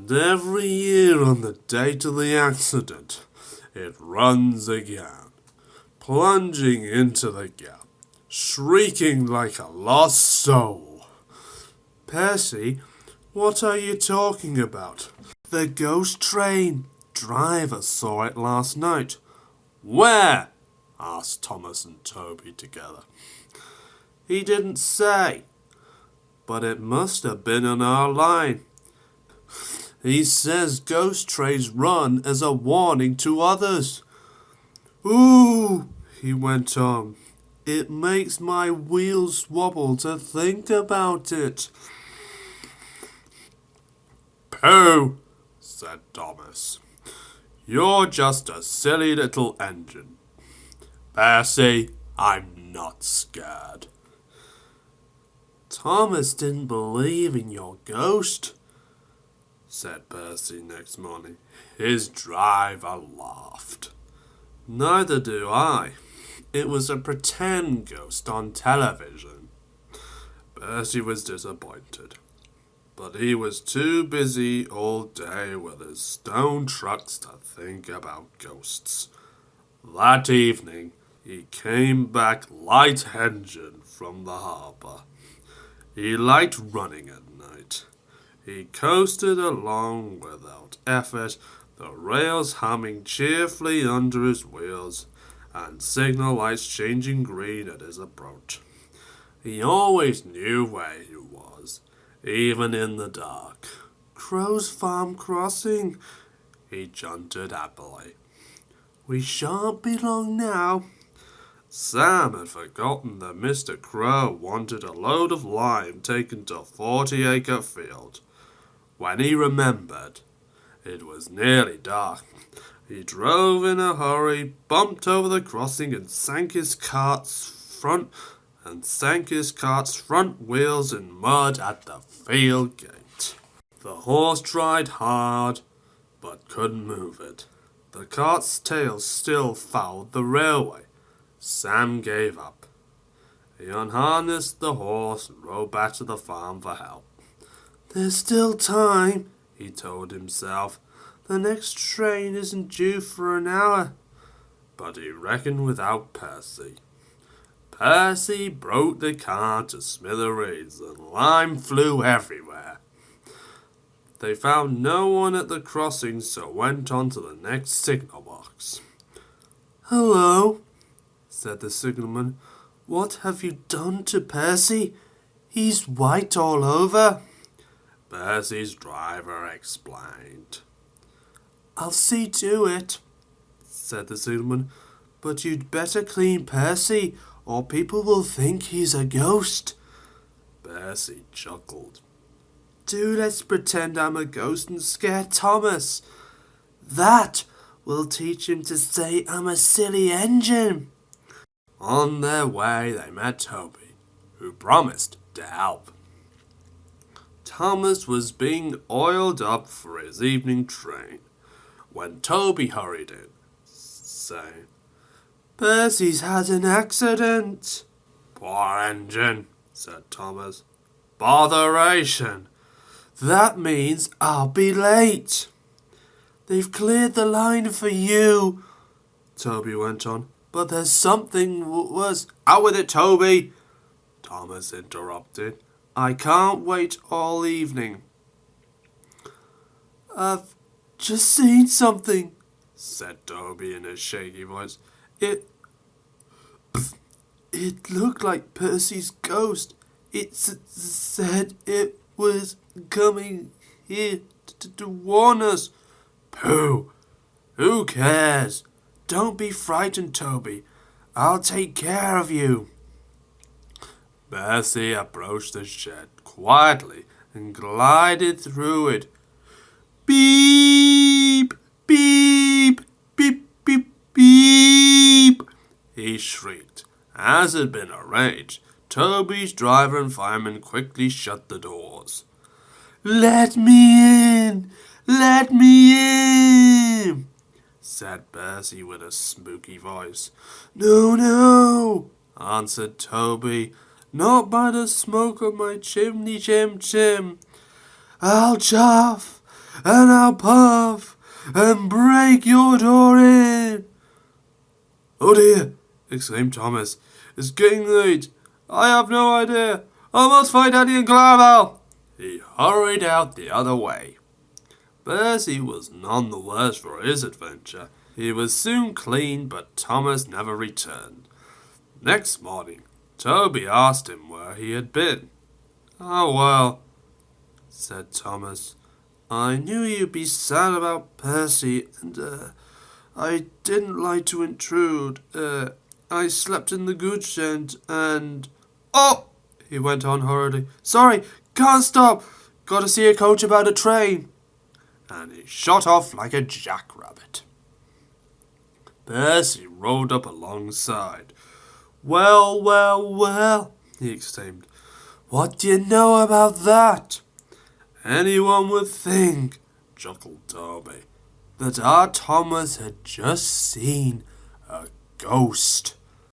And every year on the date of the accident, it runs again, plunging into the gap, shrieking like a lost soul. Percy, what are you talking about? The ghost train. Driver saw it last night. Where? Asked Thomas and Toby together. He didn't say, but it must have been on our line. He says ghost trains run as a warning to others. Ooh, he went on. It makes my wheels wobble to think about it. Pooh, said Thomas. You're just a silly little engine. Percy, I'm not scared. Thomas didn't believe in your ghost, said Percy next morning. His driver laughed. Neither do I. It was a pretend ghost on television. Percy was disappointed, but he was too busy all day with his stone trucks to think about ghosts. That evening, he came back light-engined from the harbour. He liked running at night. He coasted along without effort, the rails humming cheerfully under his wheels, and signal lights changing green at his approach. He always knew where he was, even in the dark. Crow's Farm Crossing, he chanted happily. We shan't be long now. Sam had forgotten that Mr. Crow wanted a load of lime taken to 40-acre field. When he remembered, it was nearly dark. He drove in a hurry, bumped over the crossing, and sank his cart's front wheels in mud at the field gate. The horse tried hard, but couldn't move it. The cart's tail still fouled the railway. Sam gave up. He unharnessed the horse and rode back to the farm for help. There's still time, he told himself. The next train isn't due for an hour. But he reckoned without Percy. Percy broke the car to smithereens and lime flew everywhere. They found no one at the crossing, so went on to the next signal box. Hello, said the signalman. What have you done to Percy? He's white all over. Percy's driver explained. I'll see to it, said the signalman, but you'd better clean Percy, or people will think he's a ghost. Percy chuckled. Do let's pretend I'm a ghost and scare Thomas. That will teach him to say I'm a silly engine. On their way they met Toby, who promised to help. Thomas was being oiled up for his evening train when Toby hurried in, saying, Percy's had an accident. Poor engine, said Thomas. Botheration. That means I'll be late. They've cleared the line for you, Toby went on, but there's something worse. Out with it, Toby, Thomas interrupted. I can't wait all evening. I've just seen something, said Toby in a shaky voice. It looked like Percy's ghost. It said it was coming here to warn us. Pooh! Who cares? Don't be frightened, Toby. I'll take care of you. Percy approached the shed quietly and glided through it. Beep! Beep! Beep! Beep! Beep! He shrieked. As had been arranged, Toby's driver and fireman quickly shut the doors. Let me in! Let me in! Said Percy with a spooky voice. No, no, answered Toby. Not by the smoke of my chimney, chim, chim. I'll chuff, and I'll puff and break your door in." "Oh dear," exclaimed Thomas. "It's getting late. I have no idea. I must find Annie and Clarabelle." He hurried out the other way. Percy was none the worse for his adventure. He was soon clean, but Thomas never returned. Next morning, Toby asked him where he had been. "Oh, well," said Thomas, "I knew you'd be sad about Percy, and I didn't like to intrude. I slept in the goods shed, and—" "Oh!" he went on hurriedly. "Sorry, can't stop. Got to see a coach about a train." And he shot off like a jackrabbit. Percy rode up alongside. "Well, well, well," he exclaimed. "What do you know about that?" "Anyone would think," chuckled Toby, "that our Thomas had just seen a ghost."